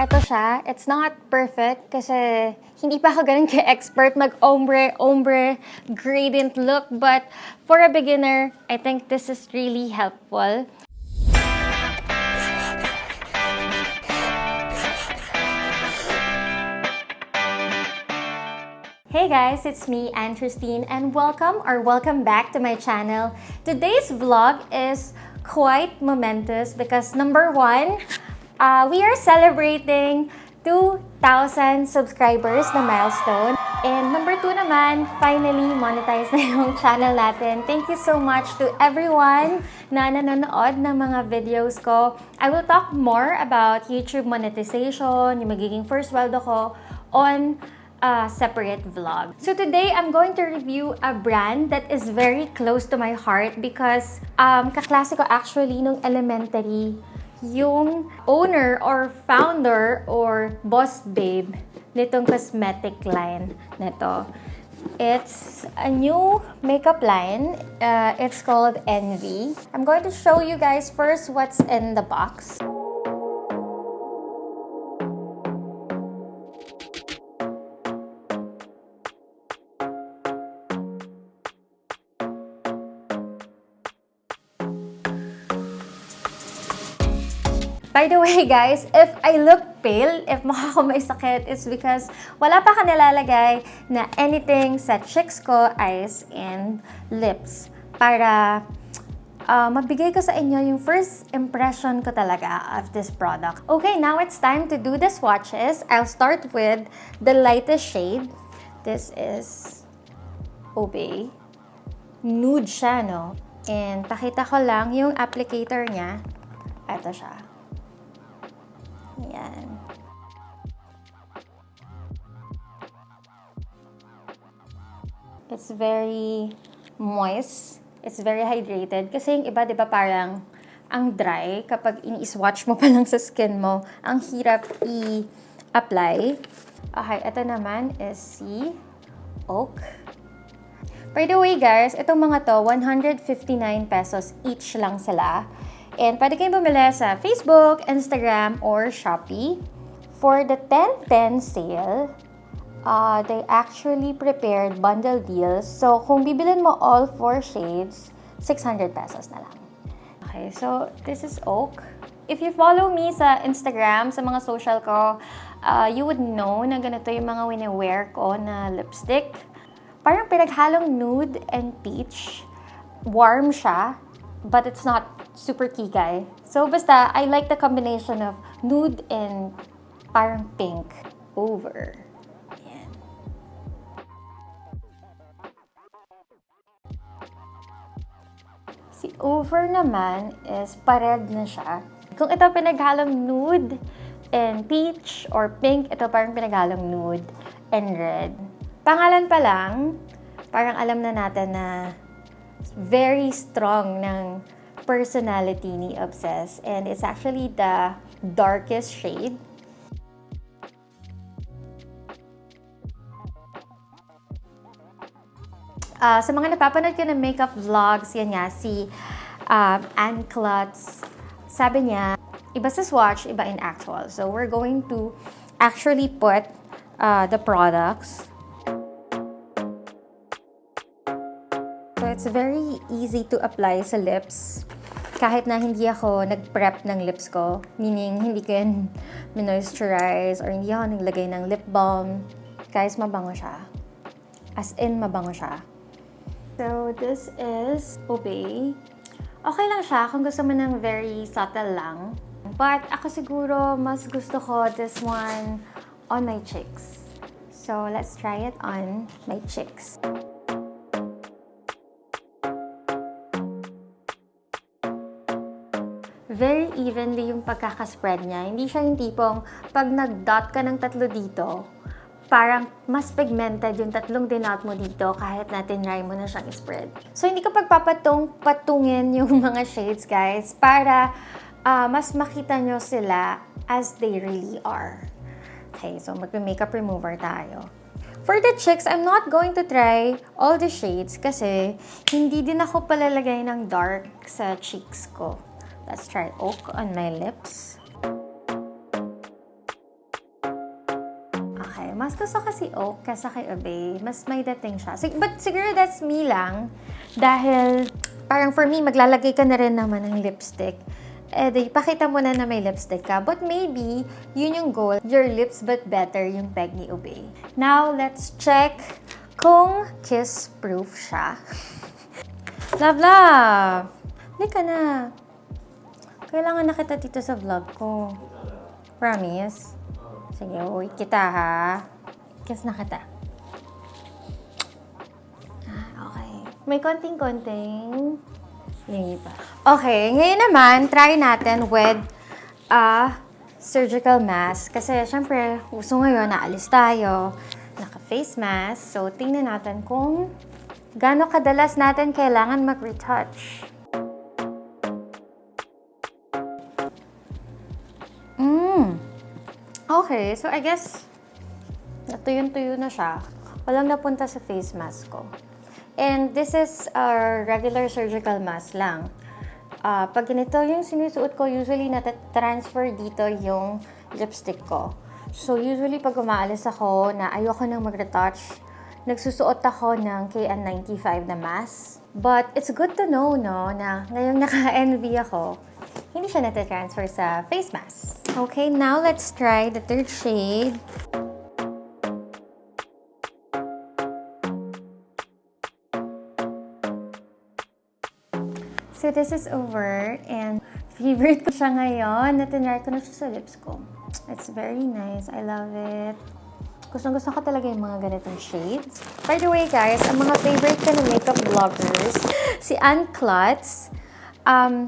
Eto siya. It's not perfect kasi hindi pa ako ganun ka-expert mag-ombre gradient look. But for a beginner, I think this is really helpful. Hey guys, it's me, Anne Christine, and welcome back to my channel. Today's vlog is quite momentous because number one, we are celebrating 2,000 subscribers na milestone. And number two naman, finally monetize na yung channel natin. Thank you so much to everyone na nanonood ng mga videos ko. I will talk more about YouTube monetization, yung magiging first sweldo ko on a separate vlog. So today, I'm going to review a brand that is very close to my heart because kaklase ko actually nung elementary yung owner or founder or boss babe nitong cosmetic line nito. It's a new makeup line. It's called Envy. I'm going to show you guys first what's in the box. By the way guys, if I look pale, if mukha ko may sakit, it's because wala pa ka nilalagay na anything sa cheeks ko, eyes, and lips. Para mabigay ko sa inyo yung first impression ko talaga of this product. Okay, now it's time to do the swatches. I'll start with the lightest shade. This is Obssessed. Nude siya, no? And pakita ko lang yung applicator niya. Ito siya. Yan. It's very moist. It's very hydrated. Kasi yung iba, di ba, parang ang dry kapag ini-swatch mo pa lang sa skin mo. Ang hirap i-apply. Okay, ito naman is si Ooak. By the way, guys, itong mga to, 159 pesos each lang sila. And pwede kayong bumili sa Facebook, Instagram, or Shopee. For the 10-10 sale, they actually prepared bundle deals. So, kung bibilin mo all 4 shades, 600 pesos na lang. Okay, so this is Ooak. If you follow me sa Instagram, sa mga social ko, you would know na ganito yung mga wini-wear ko na lipstick. Parang pinaghalong nude and peach. Warm siya, but it's not super kikay. So, basta, I like the combination of nude and parang pink over. Ayan. Si over naman is pared na siya. Kung ito pinaghalong nude and peach or pink, ito parang pinaghalong nude and red. Pangalan pa lang, parang alam na natin na very strong ng personality ni Obssessed, and it's actually the darkest shade. Sa mga napapanood ko ng makeup vlogs, yan nga, si Anne Klutz, sabi niya, iba sa swatch, iba in actual. So we're going to actually put the products. So it's very easy to apply sa lips. Kahit na hindi ako nag-prep ng lips ko, meaning hindi ko yan minoisturize or hindi ako naglagay ng lip balm. Guys, mabango siya. As in, mabango siya. So this is Obssessed. Okay lang siya kung gusto mo ng very subtle lang. But ako siguro mas gusto ko this one on my cheeks. So let's try it on my cheeks. Very evenly yung pagkakaspread niya. Hindi siya yung tipong pag nag-dot ka ng tatlo dito, parang mas pigmented yung tatlong dinot mo dito kahit na tinry mo na siyang spread. So, hindi ko patungin yung mga shades, guys, para mas makita nyo sila as they really are. Okay, so magpe-makeup remover tayo. For the cheeks, I'm not going to try all the shades kasi hindi din ako palalagay ng dark sa cheeks ko. Let's try Ooak on my lips. Mas gusto kasi Oak kasa kay Obey. Mas may dating siya. But siguro that's me lang. Dahil parang for me, maglalagay ka na rin naman ng lipstick. Eh, di, pakita mo na may lipstick ka. But maybe, yun yung goal. Your lips but better yung peg ni Obey. Now, let's check kung kiss-proof siya. Love! Halika na. Kailangan na kita dito sa vlog ko. Promise? Sige, uwi kita ha. Kiss na kita. Okay. May konting-konting. Lingi pa. Okay, ngayon naman, try natin with a surgical mask. Kasi, syempre, uso ngayon, naalis tayo. Naka-face mask. So, tingnan natin kung gaano kadalas natin kailangan mag-retouch. Okay, so I guess natuyo-tuyo na siya. Walang napunta sa face mask ko. And this is a regular surgical mask lang. Pag ganito yung sinusuot ko, usually natatransfer dito yung lipstick ko. So usually pag umaalis ako na ayoko nang mag-retouch, nagsusuot ako ng KN95 na mask. But it's good to know, no, na ngayong naka-NV ako, hindi siya natatransfer sa face mask. Okay, now let's try the third shade. So this is Over, and favorite ko siya ngayon. Natinry ko na siya sa lips ko. It's very nice. I love it. Gustong-gusto ko talaga yung mga ganitong shades. By the way, guys, ang mga favorite ko na makeup vloggers, si Ann Klutz.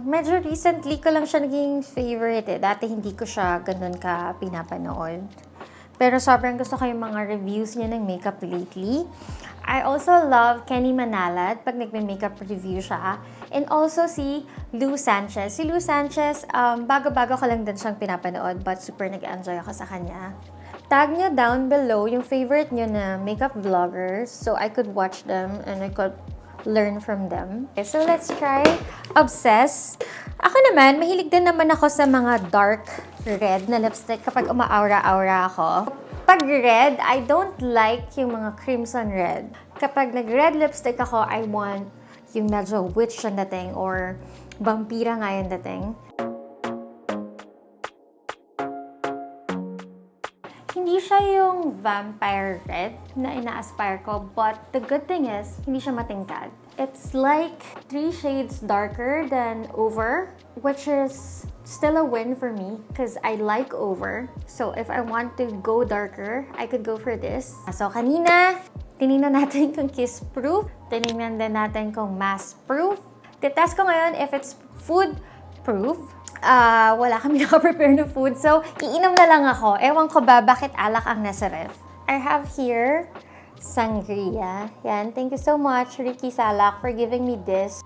Medyo recently ko lang siya naging favorite eh. Dati hindi ko siya ganun ka pinapanood. Pero sobrang gusto ko yung mga reviews niya ng makeup lately. I also love Kenny Manalad pag nagme-makeup review siya. And also si Lou Sanchez. Si Lou Sanchez, bago-bago ko lang din siyang pinapanood but super nag-enjoy ako sa kanya. Tag niyo down below yung favorite niyo na makeup vloggers so I could watch them and I could learn from them. Okay, so let's try Obssessed. Ako naman, mahilig din naman ako sa mga dark red na lipstick kapag umaaura-aura ako. Pag red, I don't like yung mga crimson red. Kapag nag-red lipstick ako, I want yung medyo witch ang dating or vampira nga yung dating. Hindi siya yung vampire red na ina-aspire ko, but the good thing is, hindi siya matingkad. It's like 3 shades darker than Over, which is still a win for me because I like Over. So if I want to go darker, I could go for this. So kanina, tinignan natin kung kiss-proof, tinignan din natin kung mask-proof. Titest ko ngayon if it's food-proof. Wala kami naka-prepare na food. So, iinom na lang ako. Ewan ko ba bakit alak ang nasa ref. I have here sangria. Yan. Thank you so much, Ricky Salak, for giving me this.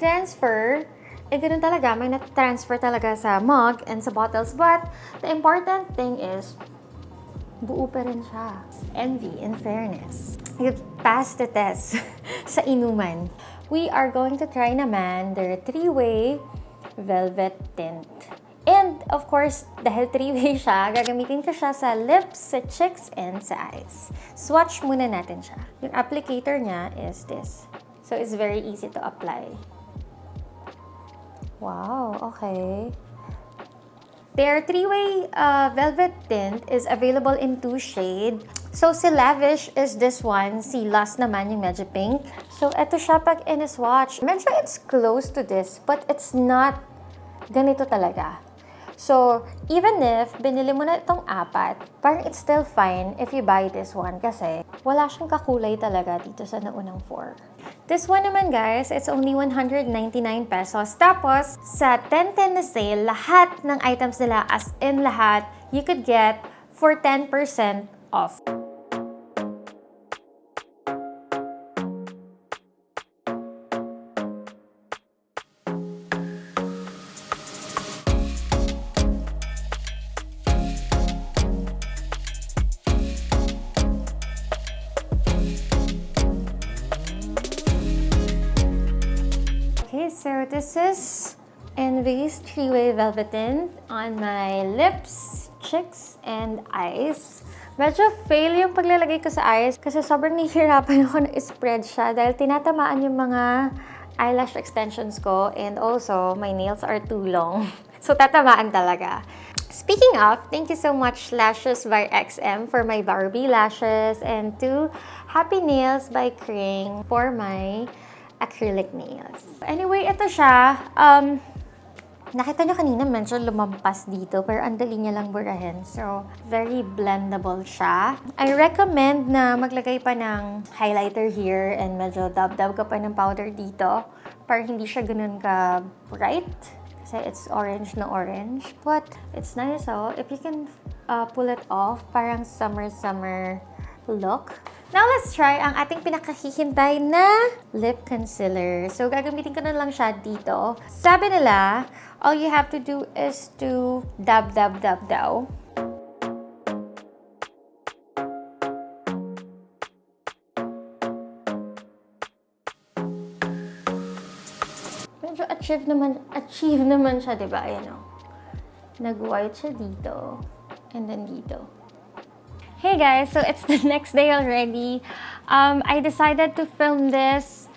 Transfer, ganun talaga, may na-transfer talaga sa mug and sa bottles, but the important thing is, buo pa rin siya. Envy, in fairness. You passed the test sa inuman. We are going to try naman their 3-way velvet tint. And, of course, dahil 3-way siya, gagamitin ko siya sa lips, sa cheeks, and sa eyes. Swatch muna natin siya. Yung applicator niya is this. So, it's very easy to apply. Wow, okay. Their 3-way velvet tint is available in 2 shades. So, si Lavish is this one. Si Lust naman yung medyo pink. So, eto siya pag in-swatch. Medyo it's close to this, but it's not ganito talaga. So, even if binili mo na itong 4, parang it's still fine if you buy this one kasi wala siyang kakulay talaga dito sa naunang 4. This one naman, guys, it's only 199 pesos. Tapos, sa 10/10 na sale, lahat ng items nila, as in lahat, you could get for 10% off. So this is Envy's three-way velvet tint on my lips, cheeks, and eyes. Medyo fail yung paglalagay ko sa eyes kasi sobrang nahihirapan ako na i-spread siya dahil tinatamaan yung mga eyelash extensions ko and also my nails are too long. So tatamaan talaga. Speaking of, thank you so much Lashes by XM for my Barbie lashes and to Happy Nails by Kring for my acrylic nails. Anyway, ito siya. Nakita nyo kanina medyo lumampas dito pero ang dali niya lang burahin. So, very blendable siya. I recommend na maglagay pa ng highlighter here and medyo dab-dab ka pa ng powder dito para hindi siya ganun ka bright. Kasi it's orange na orange. But it's nice, oh. If you can pull it off, parang summer look. Now, let's try ang ating pinakahihintay na lip concealer. So, gagamitin ko na lang siya dito. Sabi nila, all you have to do is to dab daw. Medyo achieve naman siya, diba? Ayan o. Nag-white siya dito. And then dito. Hey guys, so it's the next day already. I decided to film this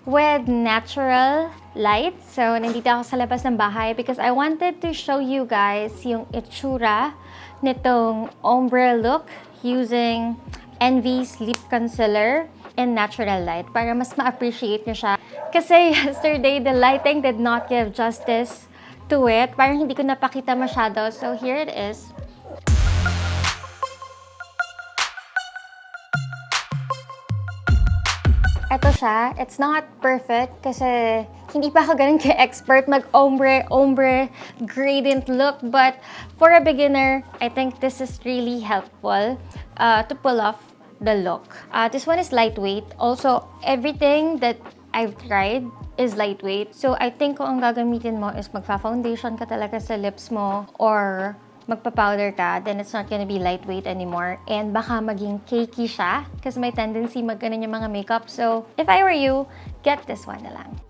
with natural light. So, nandito ako sa labas ng bahay because I wanted to show you guys yung itsura nitong ombre look using Envy's lip concealer in natural light para mas ma-appreciate nyo siya. Kasi yesterday, the lighting did not give justice to it. Parang hindi ko napakita masyado. So, here it is. Ito siya. It's not perfect kasi hindi pa ako ganun ka-expert mag-ombre gradient look. But for a beginner, I think this is really helpful to pull off the look. This one is lightweight. Also, everything that I've tried is lightweight. So, I think kung ang gagamitin mo is magfa-foundation ka talaga sa lips mo or magpa-powder ka, then it's not gonna be lightweight anymore. And baka maging cakey siya kasi may tendency magganon yung mga makeup. So, if I were you, get this one na lang.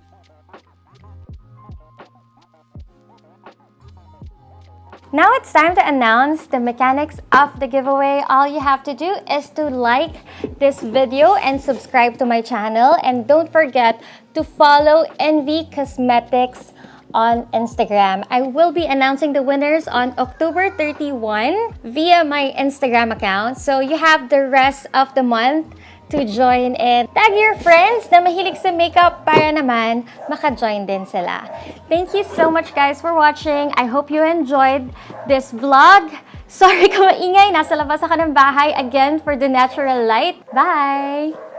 Now it's time to announce the mechanics of the giveaway. All you have to do is to like this video and subscribe to my channel. And don't forget to follow Envy Cosmetics on Instagram. I will be announcing the winners on October 31 via my Instagram account. So you have the rest of the month to join in. Tag your friends na mahilig sa makeup para naman maka-join din sila. Thank you so much guys for watching. I hope you enjoyed this vlog. Sorry kung maingay, nasa labas ako ng bahay again for the natural light. Bye!